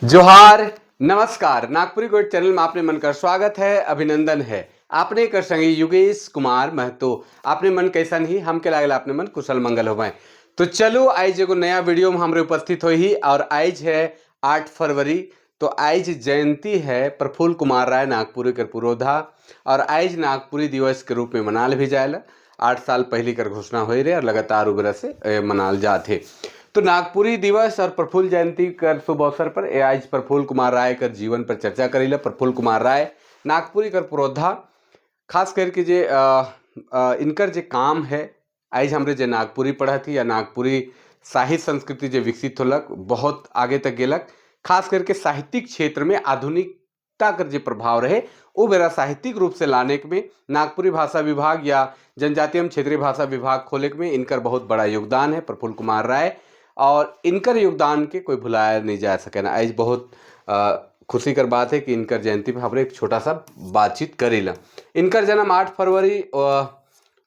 जोहार नमस्कार। नागपुरी गोट चैनल में आपने मन का स्वागत है, अभिनंदन है। आपने कर संगी योगेश कुमार महतो। आपने मन कैसन ही हमके लागल आपने मन कुशल मंगल हो। तो चलो आज एगो नया वीडियो में हमरे उपस्थित हो ही और आज है 8 फरवरी। तो आज जयंती है प्रफुल्ल कुमार राय नागपुरी के पुरोधा और आज नागपुरी दिवस के रूप में मनाल भी जाएला। 8 साल पहले कर घोषणा हो रहे और लगातार उबरा से मनाल जाते। तो नागपुरी दिवस और प्रफुल्ल जयंती कर शुभ अवसर पर आज प्रफुल्ल कुमार राय कर जीवन पर चर्चा करेला। प्रफुल्ल कुमार राय नागपुरी कर पुरोधा खास करके जे इनकर जे काम है आज हमरे जे नागपुरी पढ़ा थी या नागपुरी साहित्य संस्कृति जे विकसित होलक बहुत आगे तक गेलक। खास करके साहित्यिक क्षेत्र में आधुनिकता कर जे प्रभाव रहे वो बेरा साहित्यिक रूप से लाने में नागपुरी भाषा विभाग या जनजातीय क्षेत्रीय भाषा विभाग खोले में इनकर बहुत बड़ा योगदान है प्रफुल्ल कुमार राय। और इनकर योगदान के कोई भुलाया नहीं जा सके ना। आज बहुत खुशी कर बात है कि इनकर जयंती पर हमरे एक छोटा सा बातचीत करेला। इनकर जन्म 8 फरवरी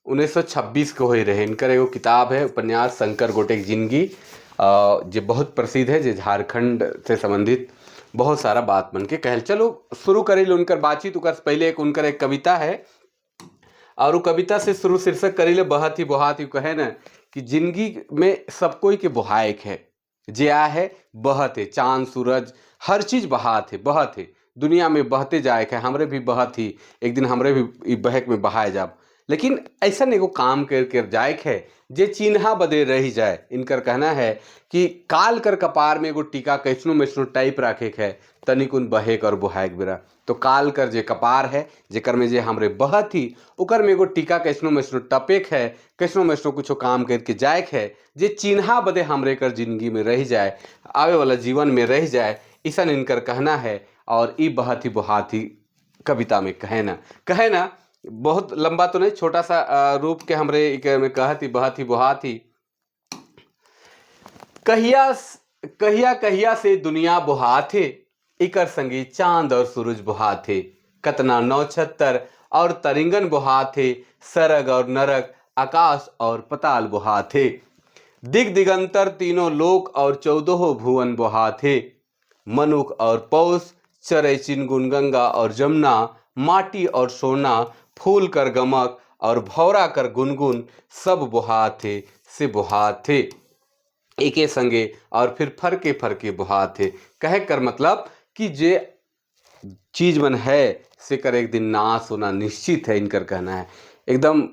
1926 को हुई रहे। इनकर एगो किताब है उपन्यास शंकर गोटेक जिंदगी जो बहुत प्रसिद्ध है, जो झारखंड से संबंधित बहुत सारा बात बन के कहल। चलो शुरू करेल उनकर बातचीत। उकर पहले उनकर एक कविता है और वो कविता से शुरू शीर्षक करेले बहुत ही कहे ना कि जिंदगी में सब कोई के बुहायक है, जे आ है बहत है, चांद सूरज हर चीज बहात है दुनिया में बहते जाए है। हमरे भी बहत ही एक दिन हमरे भी बहक में बहाए जाब, लेकिन ऐसा एगो काम कर जायक है जे चिन्हा बदे रही जाए। इनकर कहना है कि काल कर कपार में एगो टीका कैसनो मैसनो टाइप रखे है तनिकुन बहेक और बुहायक बिरा। तो काल कर जे कपार है जेकर में जे हमरे बहत ही उकर में एगो टीका कैसनो मैसनो टपेक है, कैसनो मैसनो कुछ काम करके जायक है जे चिन्हा बदे हमरे कर जिंदगी में रह जाए, आवे वाला जीवन में रह जाए। ऐसा इनकर कहना है और ई बहुत ही कविता में कहे ना बहुत लंबा तो नहीं, छोटा सा रूप के हमरे में कहती बहुत ही कहिया से दुनिया बुहाथे, इकर संगी चांद और सूरज बुहाथे, कतना नौछत्तर और तरिंगन बुहाथे, सरग और नरक आकाश और पताल बुहाथे, दिग दिगंतर तीनों लोक और 14 भुवन बुहाथे, मनुख और पौष चरे चिनगुन गंगा और जमुना, माटी और सोना फूल कर गमक और भौरा कर गुनगुन सब बुहाथे से बुहाथे एके संगे और फिर फरके बुहाथे। कहे कर मतलब कि जे चीज मन है से कर एक दिन नाश होना निश्चित है। इनकर कहना है एकदम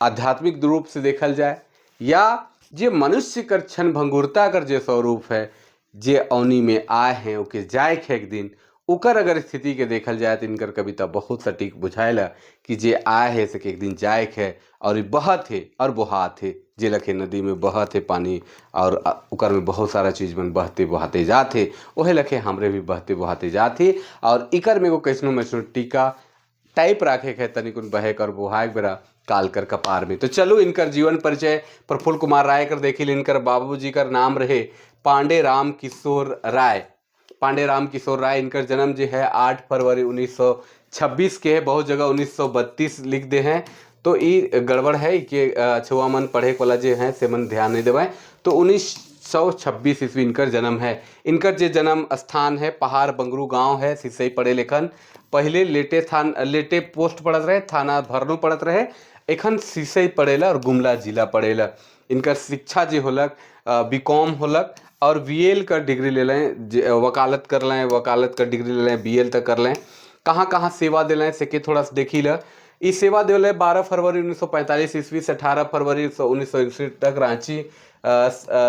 आध्यात्मिक रूप से देखल जाए या जे मनुष्य कर क्षण भंगुरता कर जे स्वरूप है जे अवनी में आए हैं ओके जायक है एक दिन, उकर अगर स्थिति के देखल जाए तो इनकर कविता बहुत सटीक बुझाएला कि जे आए है से एक दिन जायक है और बहत है और बुहात है। जे लखे नदी में बहत है पानी और उकर में बहुत सारा चीज में बहते बहाते जाते, वही लखे हमरे भी बहते बहाते जाते और इकर में वो कैसनो मैसनो टीका टाइप राखे है तनिकुन बहेक और बुहायक बेरा काल कर कपार में। तो चलो इनकर जीवन परिचय प्रफुल्ल कुमार राय कर देखिल। इनकर बाबूजी का नाम रहे पांडे राम किशोर राय। इनकर जन्म जो है 8 फरवरी 1926 के है। बहुत जगह 1932 लिख दे हैं तो ये गड़बड़ है कि छुआ मन पढ़े वाला जो है से मन ध्यान नहीं देवाएं। तो 1926 ईस्वी इनकर जन्म है। इनकर जो जन्म स्थान है पहाड़ बंगरू गांव है, सिसई पढ़े लेखन पहले लेटे पोस्ट पड़त रहे, थाना भरनो पड़त रहे, एखन सिसई पड़ेला और गुमला जिला पड़ेला। इनकर शिक्षा जो होलक बीकॉम होलक और बीएल का डिग्री ले लें, वकालत कर लें, वकालत का डिग्री ले लें, बीएल तक कर लें। कहाँ सेवा दे लें से थोड़ा सा देखी ल। ई सेवा दिले 12 फरवरी 1945 ईस्वी से 18 फरवरी 1961 तक रांची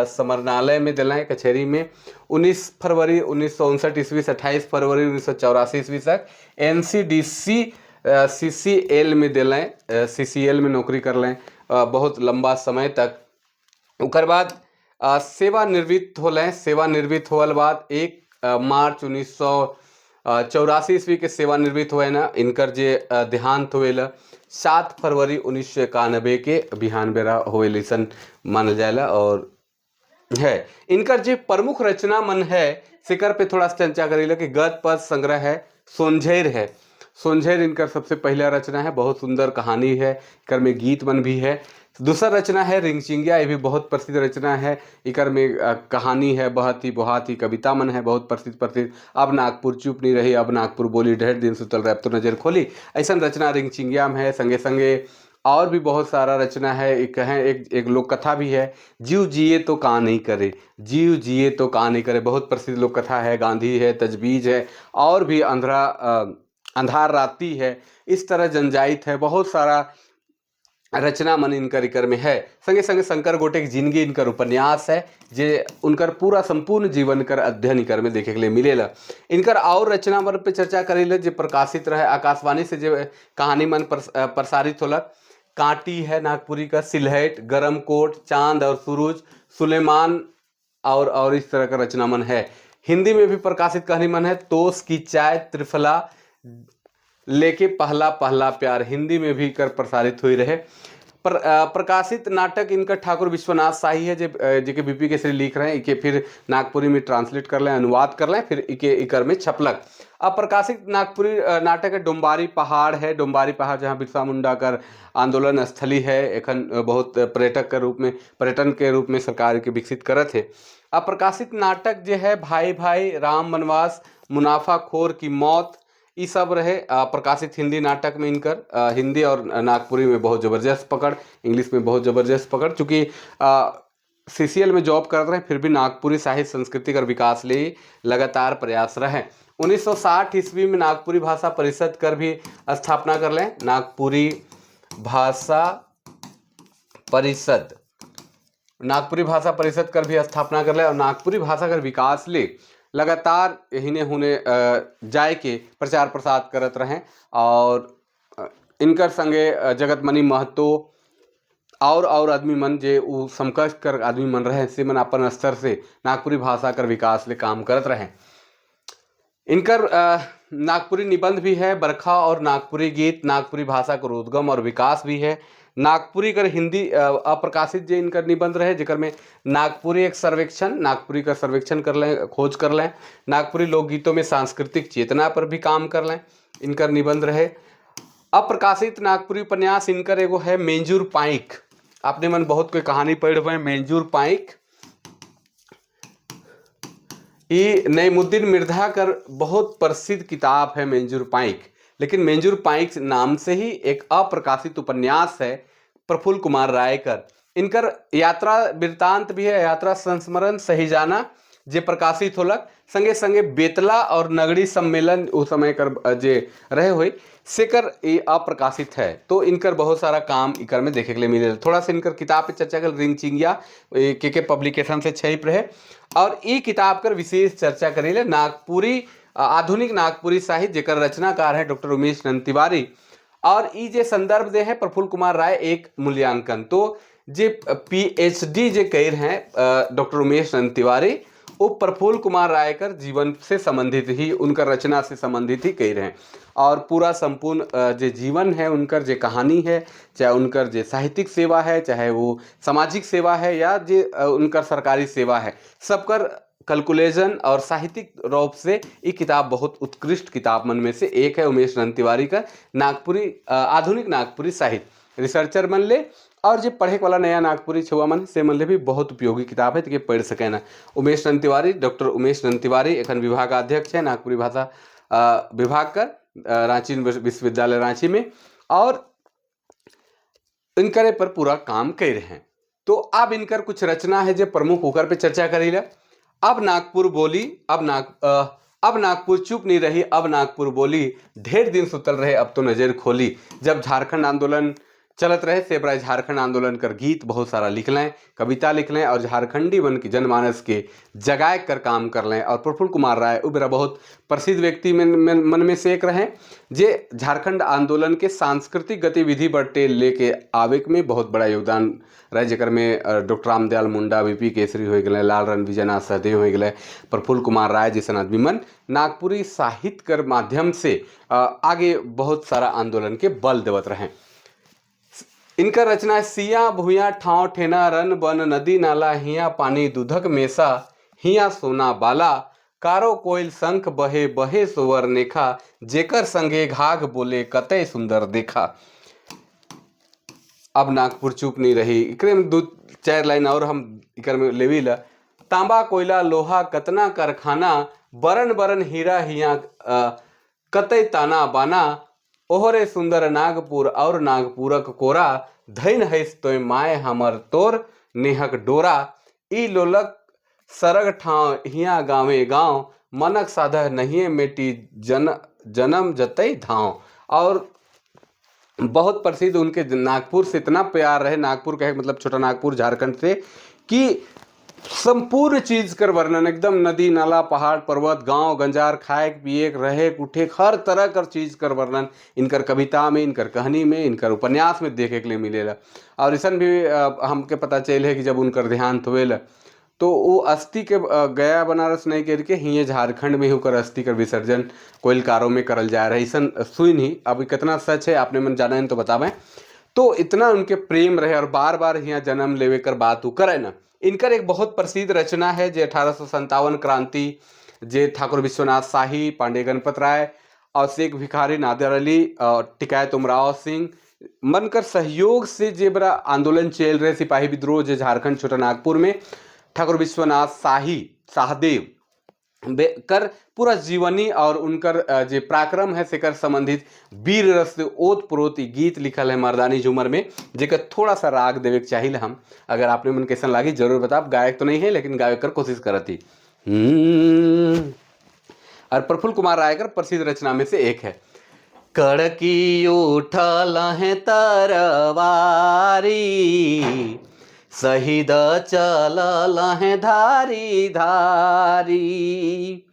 समरनालय में दिलाएं कचहरी में। 19 फरवरी 1959 ईस्वी से 28 फरवरी 1984 ईस्वी तक एनसीडीसी सीसीएल में दिलाएं, सीसीएल में नौकरी कर लें बहुत लंबा समय तक। उकर बाद सेवानिवृत्त होल बाद 1 मार्च 1984 ईस्वी के सेवानिवृत्त हुए ना। इनकर जे देहांत हुएला 7 फरवरी 1991 के बिहान बेरा हुए लिसन मानल जाएला और है। इनकर जे प्रमुख रचना मन है सिकर पे थोड़ा सा चर्चा करेला कि गद पद संग्रह है, सोंझेर है। सोंझेर इनकर सबसे पहला रचना है, बहुत सुंदर कहानी है, इनकर में गीत मन भी है। दूसरा रचना है रिंगचिंगिया, ये भी बहुत प्रसिद्ध रचना है। इकर में कहानी है, बहुत ही कविता मन है, बहुत प्रसिद्ध। अब नागपुर चुप नहीं रही, अब नागपुर बोली, ढेर दिन सुतल रहे अब तो नजर खोली, ऐसा रचना रिंगचिंगिया में है। संगे संगे और भी बहुत सारा रचना है। एक लोक कथा भी है, जीव जिए तो का नहीं करे, जीव जिए तो का नहीं करे, बहुत प्रसिद्ध लोक कथा है। गांधी है, तजबीज है, और भी अंधार राती है, इस तरह जनजाइत है, बहुत सारा रचना मन इनकर इकर में है। संगे संगे शंकर गोटे की जिंदगी इनकर उपन्यास है, जे उनकर पूरा संपूर्ण जीवन कर अध्ययन इकर में देखे के लिए मिलेला। इनकर और रचना मन पे चर्चा करेला जो प्रकाशित रहे आकाशवाणी से, जो कहानी मन प्रसारित होला। कांटी है नागपुरी का, सिलहट, गरम कोट, चांद और सूरज, सुलेमान और इस तरह का रचना मन है। हिंदी में भी प्रकाशित कहानी मन है, तोस की चाय, त्रिफला, लेके पहला पहला प्यार, हिंदी में भी कर प्रसारित हुई रहे। प्रकाशित नाटक इनका ठाकुर विश्वनाथ शाही है, जो के बीपी केसरी लिख रहे हैं, इके फिर नागपुरी में ट्रांसलेट कर लें, अनुवाद कर लें, फिर इके इकर में छपलक। अब प्रकाशित नागपुरी नाटक है डोम्बारी पहाड़ है, डोम्बारी पहाड़ जहाँ बिरसा मुंडा कर आंदोलन स्थली है, एखन बहुत पर्यटन के रूप में सरकार के विकसित करत है। अब प्रकाशित नाटक जो है भाई भाई, राम वनवास, मुनाफाखोर की मौत, ये सब रहे प्रकाशित हिंदी नाटक में इनकर। हिंदी और नागपुरी में बहुत ज़बरदस्त पकड़, इंग्लिश में बहुत ज़बरदस्त पकड़, चूँकि सीसीएल में जॉब कर रहे हैं, फिर भी नागपुरी साहित्य संस्कृति का विकास ले लगातार प्रयास रहे। 1960 ईस्वी में नागपुरी भाषा परिषद कर भी स्थापना कर लें, नागपुरी भाषा परिषद कर भी स्थापना कर ले, और नागपुरी भाषा का विकास ले लगातार हिने हुने जाए के प्रचार प्रसार करत रहें। और इनकर संगे जगतमणि महतो और आदमी मन जे उ समकक्ष कर आदमी मन रहे, से मन अपन स्तर से नागपुरी भाषा कर विकास ले काम करत रहें। इनकर नागपुरी निबंध भी है, बरखा और नागपुरी गीत, नागपुरी भाषा का उद्गम और विकास भी है। नागपुरी कर हिंदी अप्रकाशित जो इनकर निबंध रहे, जिकर में नागपुरी का सर्वेक्षण कर लें, खोज कर लें, नागपुरी लोकगीतों में सांस्कृतिक चेतना पर भी काम कर लें, इनकर निबंध रहे। अप्रकाशित नागपुरी उपन्यास इनकर एगो है मेंजूर पाइक, आपने मन बहुत कोई कहानी पढ़ हुए मेंजूर पाइक, ये नईमुद्दीन मिर्धा कर बहुत प्रसिद्ध किताब है मेंजूर पाइक। लेकिन मेंजूर पाइक नाम से ही एक अप्रकाशित उपन्यास है प्रफुल्ल कुमार राय कर। इनकर यात्रा वृत्तांत भी है, यात्रा संस्मरण सही जाना, जे प्रकाशित होलक। संगे संगे बेतला और नगरी सम्मेलन उस समय कर जे रहे हुए सेकर ये अप्रकाशित है। तो इनकर बहुत सारा काम इकर में देखे के लिए मिले। थोड़ा सा इनकर किताब पे चर्चा कर, रिंगचिंगिया के पब्लिकेशन से छप रहे, और ये किताब कर विशेष चर्चा करेले नागपुरी आधुनिक नागपुरी साहित्य, जेकर रचनाकार है डॉक्टर उमेश नंद तिवारी। और ये जे संदर्भ दे है प्रफुल्ल कुमार राय एक मूल्यांकन, तो जे पीएचडी जे कर हैं डॉक्टर उमेश नंद तिवारी, वो प्रफुल्ल कुमार राय कर जीवन से संबंधित ही, उनकर रचना से संबंधित ही कर रहे हैं। और पूरा संपूर्ण जो जीवन है उनकर, जो कहानी है, चाहे उनकर जो साहित्यिक सेवा है, चाहे वो सामाजिक सेवा है, या जो उनकर सरकारी सेवा है, सबकर कैलकुलेशन और साहित्यिक रूप से ये किताब बहुत उत्कृष्ट किताब मन में से एक है। उमेश नंद तिवारी का नागपुरी आधुनिक नागपुरी साहित्य रिसर्चर मन ले, और जो पढ़े वाला नया नागपुरी छुआ मन से मन ले भी बहुत उपयोगी किताब है, तो पढ़ सके ना। उमेश नंद तिवारी, डॉक्टर उमेश नंद तिवारी एखन विभागाध्यक्ष है नागपुरी भाषा विभाग का, रांची विश्वविद्यालय रांची में, और इनकर पर पूरा काम कर रहे हैं। तो अब इनकर कुछ रचना है जो प्रमुख होकर पे चर्चा करेला। अब नागपुर बोली, अब नागपुर चुप नहीं रही, अब नागपुर बोली, ढेर दिन सुतल रहे अब तो नजर खोली। जब झारखंड आंदोलन चलत रहे से बड़ा झारखंड आंदोलन कर गीत बहुत सारा लिख लें, कविता लिख लें, और झारखंडी बन के जनमानस के जगाए कर काम कर लें। और प्रफुल्ल कुमार राय उबरा बहुत प्रसिद्ध व्यक्ति मन में से एक रहे, जे झारखंड आंदोलन के सांस्कृतिक गतिविधि बटे लेके आवे में बहुत बड़ा योगदान रहे, जेकर में डॉक्टर रामदयाल मुंडा, वीपी केसरी हो गए, लालरन विजयनाथ सहदेव हो गए, प्रफुल्ल कुमार राय जैसन आदमी मन नागपुरी साहित्य कर माध्यम से आगे बहुत सारा आंदोलन के बल देवत रहे। इनका रचना है सिया भूया ठाव ठेना रन बन नदी नाला हिया पानी दूधक मेसा हिया सोना बाला कारो कोयल शंख बहे बहे सोवर नेखा जेकर संगे घाघ बोले कतय सुंदर देखा। अब नागपुर चुप नहीं रही। एकरे में दो चार लाइन और हम इकर में लेवी ला। तांबा कोयला लोहा कतना कारखाना, बरन बरन हीरा हिया कतई ताना बाना, ओहरे सुंदर नागपुर और नागपुरक कोरा, धैन हैस तोय माय हमर तोर नेहक डोरा, ई लोलक सरग ठाव हिया गावे गांव, मनक साधा नहीं मेटी जन्म जतई धाव। और बहुत प्रसिद्ध उनके नागपुर से इतना प्यार रहे, नागपुर का मतलब छोटा नागपुर झारखंड से, कि संपूर्ण चीज कर वर्णन एकदम नदी नाला पहाड़ पर्वत गांव गंजार खाए पिए रहे उठे हर तरह कर चीज कर वर्णन इनकर कविता में, इनकर कहानी में, इनकर उपन्यास में देखे के लिए मिलेला। और ऐसन भी हमके पता चल है कि जब उनकर देहांत हुएला तो वो अस्थि के गया बनारस नहीं करके हिये झारखंड में ही होकर अस्थि का विसर्जन कोयलकारों में करल जा रहा है। ऐसा सुई नहीं, अभी कितना सच है आपने मन जाना है तो बतावें। तो इतना उनके प्रेम रहे और बार बार यहाँ जन्म लेवे कर बात वो करे ना। इनकर एक बहुत प्रसिद्ध रचना है जो 1857 क्रांति, जे ठाकुर विश्वनाथ शाही, पांडे गणपत राय और शेख भिखारी नादिर अली और टिकायत उमराव सिंह मनकर सहयोग से जे बड़ा आंदोलन चल रहे सिपाही विद्रोह जो झारखंड छोटा नागपुर में, ठाकुर विश्वनाथ शाही शाहदेव कर पूरा जीवनी और उनकर जे पराक्रम है सेकर संबंधित वीर रस से ओत प्रोत गीत लिखल है मर्दानी झूमर में, जेकर थोड़ा सा राग देवे के चाहिए हम। अगर आपने मन कैसा लागी जरूर बताओ। गायक तो नहीं है लेकिन गायक कर कोशिश करती। और प्रफुल्ल कुमार राय कर प्रसिद्ध रचना में से एक है। कड़की उठल है तरवारी, शहीद चलल है धारी धारी,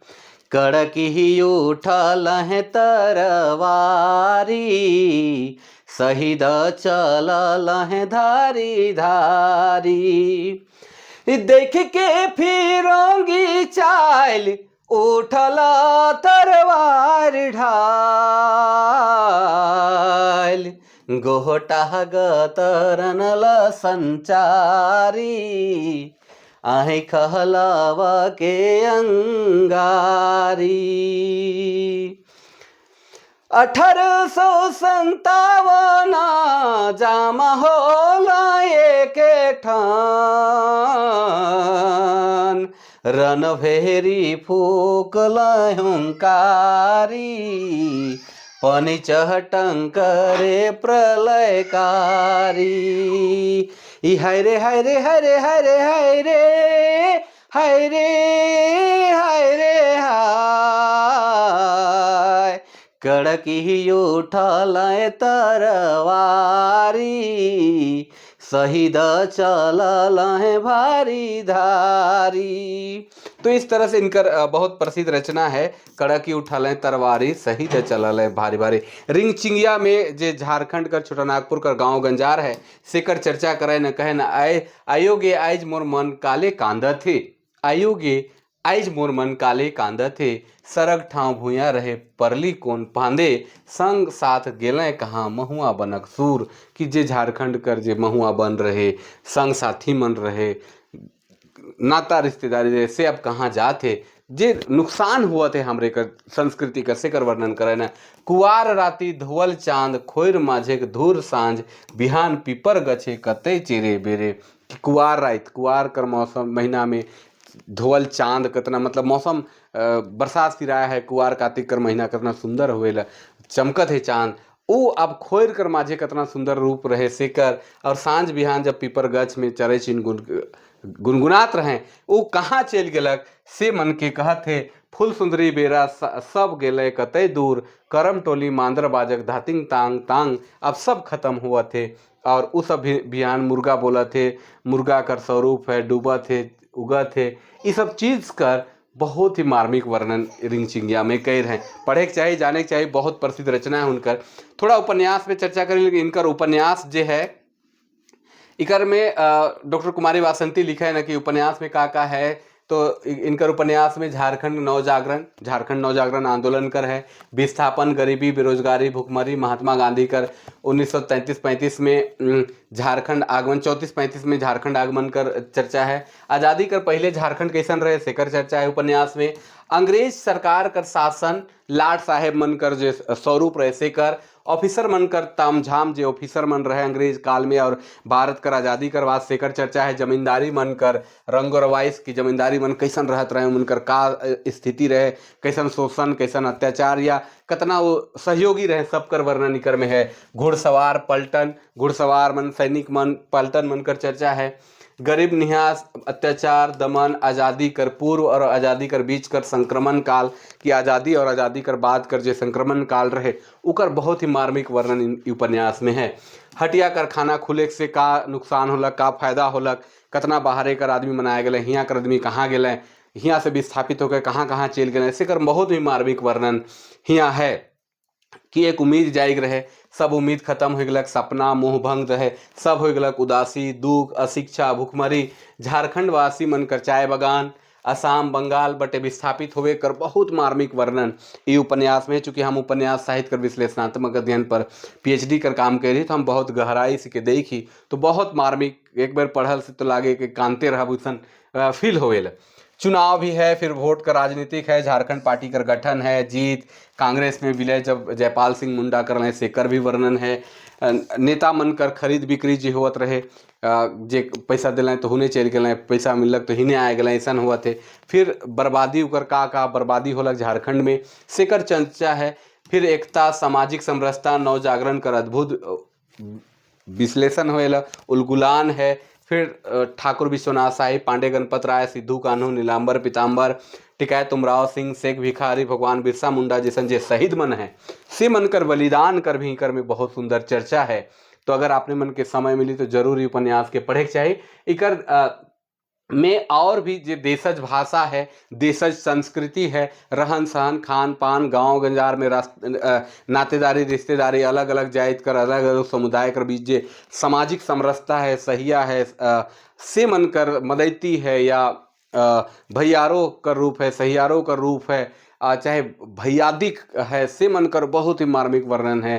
कड़की उठल है तरवारी, शहीद चलल है धारी धारी, देख के फिरोंगी चाल उठल तरवार ढाल, गोहटा गतरनल संचारी, आहे कहलाव के अंगारी। 1857 जामा होला एक ठान, रणभेरी फूकल हुंकारी, पनि चहटंकरे प्रलयकारी, हाय रे हाय रे हाय रे हाय रे हाय रे हाय रे हाय रे हाय, कड़की उठल तरवारी, शहीद चलल है भारी धारी। तो इस तरह से इनकर बहुत प्रसिद्ध रचना है, कड़की उठल तरवारी, शहीद चलल है भारी भारी। रिंगचिंगिया में जे झारखंड का छोटा नागपुर का गांव गंजार है सेकर चर्चा करे न कहे न आयोगे आइज मोर मन काले कांदा थे, आयोगे आइज मोर मन काले कांदा थे, सरग ठाव भूया रहे परली कोन पांदे, संग साथ गेलें कहाँ महुआ बनक सूर, कि जे झारखंड कर जे महुआ बन रहे संग साथी मन रहे नाता रिश्तेदारी रहे से अब कहाँ जाते, जे नुकसान हुआ थे हमरे कर संस्कृति का सेकर वर्णन करे न। कुआर राती धोवल चांद खोर माझे धूर सांझ, बिहान पीपर गछे कतई चेरे बेरे, कि कुआर रात कुआर कर मौसम महीना में धोवल चांद कितना मतलब मौसम बरसात सिराया है, कुआर कार्तिक कर महीना कितना सुंदर हुएला चमकत है चांद, वो अब खोर कर माझे कितना सुंदर रूप रहे सेकर, और सांझ बिहान जब पीपर गछ में चरे चिन गुनगुनात रहे वो कहाँ चल गलक से मन के कहत है, फूल सुंदरी बेरा सब गेले कतई दूर, करम टोली मांदर बाजक धातिंग तांग तांग, अब सब खत्म हुआ थे। और उस बिहान मुर्गा बोला थे, मुर्गा कर स्वरूप है डूबा थे उगा थे, ये सब चीज़ कर बहुत ही मार्मिक वर्णन रिंगचिंगिया में कह रहे हैं। पढ़े के चाहिए जाने के चाहिए, बहुत प्रसिद्ध रचना है उनकर। थोड़ा उपन्यास पे चर्चा करें, लेकिन इनकर उपन्यास जो है इकर में डॉक्टर कुमारी वासंती लिखा है ना कि उपन्यास में का है, तो इनकर उपन्यास में झारखंड नवजागरण आंदोलन कर है, विस्थापन गरीबी बेरोजगारी भुखमरी महात्मा गांधी कर 1933-35 में झारखंड आगमन 34-35 में झारखंड आगमन कर चर्चा है, आज़ादी कर पहले झारखंड कैसन रहे सेकर चर्चा है उपन्यास में, अंग्रेज सरकार कर शासन लाट साहेब मन कर जो स्वरूप रहे सेकर ऑफिसर मन कर तामझाम जे ऑफिसर मन रहे अंग्रेज काल में और भारत कर आज़ादी कर बाद से कर चर्चा है जमींदारी मन कर रंग रवाइश की जमींदारी मन कैसन रहत रहे उनकर का स्थिति रहे, कैसन शोषण कैसन अत्याचार या कतना वो सहयोगी रहे सब कर वर्णन इकर में है। घुड़सवार पलटन घुड़सवार मन सैनिक मन पलटन मन कर चर्चा है। गरीब निहास अत्याचार दमन आज़ादी कर पूर्व और आज़ादी कर बीच कर संक्रमण काल की आज़ादी और आज़ादी कर बाद कर जो संक्रमण काल रहे उकर बहुत ही मार्मिक वर्णन इन उपन्यास में है। हटिया कारखाना खुले से का नुकसान होलक का फायदा होलक, कतना बाहरे कर आदमी मनाए गए, हियाँ कर आदमी कहाँ गए, हियाँ से विस्थापित होकर कहाँ कहाँ चल गए, ऐसे कर बहुत ही मार्मिक वर्णन हियाँ है कि एक उम्मीद जाइग रहे सब उम्मीद खत्म हो गलक, सपना मोह भंग रहे सब हो गलक, उदासी दुख अशिक्षा भुखमरी झारखंड वासी मन कर चाय बगान असम बंगाल बटे विस्थापित होवे कर बहुत मार्मिक वर्णन ये उपन्यास में। चूँकि हम उपन्यास साहित्य कर विश्लेषणात्मक अध्ययन पर पीएचडी कर काम करी तो हम बहुत गहराई से के देखी तो बहुत मार्मिक एक बार पढ़ल से तो लागे कि कांते रहा भूषण फील होवेल। चुनाव भी है, फिर वोट का राजनीतिक है, झारखंड पार्टी का गठन है, जीत कांग्रेस में विलय जब जयपाल सिंह मुंडा कर रहे सेकर भी वर्णन है। नेता मन कर खरीद बिक्री जी होत रहे, जे पैसा दिलाएं तो हुने चल गए, पैसा मिलक तो हिने आए गए, ऐसा हुआ थे। फिर बर्बादी उकर का बर्बादी होलक झारखंड में सेकर चर्चा है। फिर एकता सामाजिक समरसता नव जागरण कर अद्भुत विश्लेषण होएला उलगुलान है। फिर ठाकुर विश्वनाथ शाही पांडे गणपत राय सिद्धू कान्हू नीलांबर पीताम्बर टिकैत उमराव सिंह शेख भिखारी भगवान बिरसा मुंडा जैसन जे शहीद मन है से मन कर बलिदान कर भी कर में बहुत सुंदर चर्चा है। तो अगर आपने मन के समय मिली तो जरूर ये उपन्यास के पढ़े के चाहिए। इकर में और भी जो देशज भाषा है देशज संस्कृति है रहन सहन खान पान गांव गंजार में नातेदारी रिश्तेदारी अलग अलग जाति कर अलग अलग समुदाय कर बीच जे सामाजिक समरसता है सहिया है से मन कर मदैती है या भैयारों का रूप है सहियारों का रूप है चाहे भैयादिक है से मन कर बहुत ही मार्मिक वर्णन है।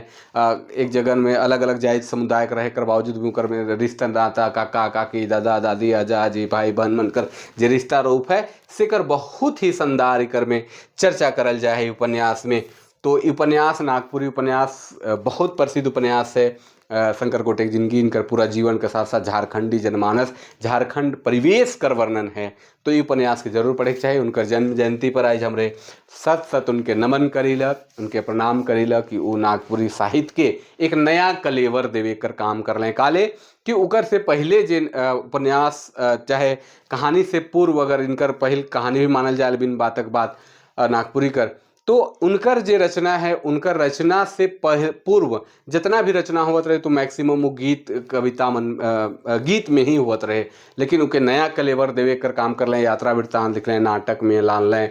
एक जगह में अलग अलग जाति समुदाय का रहे कर बावजूद भी कर में रिश्ता नाता काका काकी दादा दादी अजा जी भाई बहन मन कर जे रिश्ता रूप है से कर बहुत ही शानदार कर में चर्चा करल जाए है उपन्यास में। तो उपन्यास नागपुरी उपन्यास बहुत प्रसिद्ध उपन्यास है। शंकर कोटेक जिनकी इनकर पूरा जीवन के साथ साथ झारखंडी जनमानस झारखंड परिवेश कर वर्णन है तो ये उपन्यास के जरूर पढ़े के चाहिए। उनकर जन्म जयंती पर आज हमरे सत सत उनके नमन करीलक उनके प्रणाम करीलक कि वो नागपुरी साहित्य के एक नया कलेवर देवे कर काम कर लें काले कि उकर से पहले जिन उपन्यास चाहे कहानी से पूर्व अगर इनकर पहल कहानी भी मानल जाए बिन बातक बात नागपुरी कर तो उनकर जे रचना है उनकर रचना से पूर्व जितना भी रचना होत रहे तो मैक्सिमम वो गीत कविता मन गीत में ही होत रहे। लेकिन उनके नया कलेवर देवे कर काम कर लें यात्रा वृत्तांत लिख लें नाटक में लान लें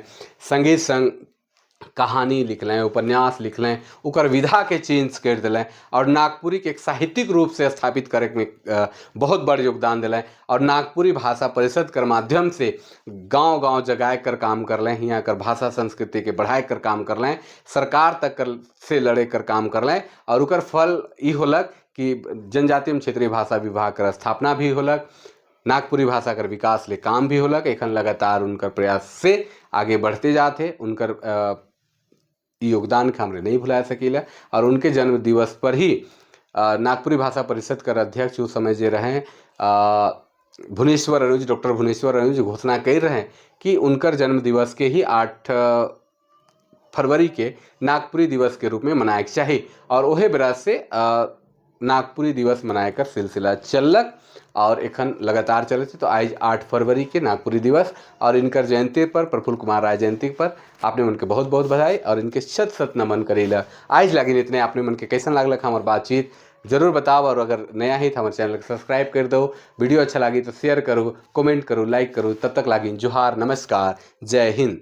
संगीत संग कहानी लिख लें उपन्यास लिख लें उकर विधा के चेंज कर दिलें और नागपुरी के एक साहित्यिक रूप से स्थापित करे में बहुत बड़ योगदान दिलें और नागपुरी भाषा परिषद कर माध्यम से गांव गांव जगाए कर काम कर लें यहाँ कर भाषा संस्कृति के बढ़ाए कर काम कर लें सरकार तक कर से लड़े कर काम कर लें और उकर फल ये होलक कि जनजातीय क्षेत्रीय भाषा विभाग कर स्थापना भी होलक नागपुरी भाषा कर विकास ले काम भी होलक एखन लगातार उनकर प्रयास से आगे बढ़ते जाते उनकर योगदान के हमरे नहीं भुला सकीला। और उनके जन्म दिवस पर ही नागपुरी भाषा परिषद कर अध्यक्ष उस समय जे रहे भुवनेश्वर अनुज डॉक्टर भुवनेश्वर अनुज घोषणा कर रहे हैं कि उनकर जन्म दिवस के ही 8 फरवरी के नागपुरी दिवस के रूप में मनाए चाहिए और वही बरस से नागपुरी दिवस मनाए कर सिलसिला चलक और एखन लगातार चले थे। तो आज 8 फरवरी के नागपुरी दिवस और इनकर जयंती पर प्रफुल्ल कुमार राय जयंती पर आपने उनके बहुत बहुत बधाई और इनके शत शत नमन करेला। आज लगिन इतने आपने मन के कैसन लागल हमार बातचीत जरूर बताओ और अगर नया ही था हमारे चैनल को सब्सक्राइब कर दो। वीडियो अच्छा लगी तो शेयर करो कमेंट करो लाइक करो। तब तक लागिन जोहार नमस्कार जय हिंद।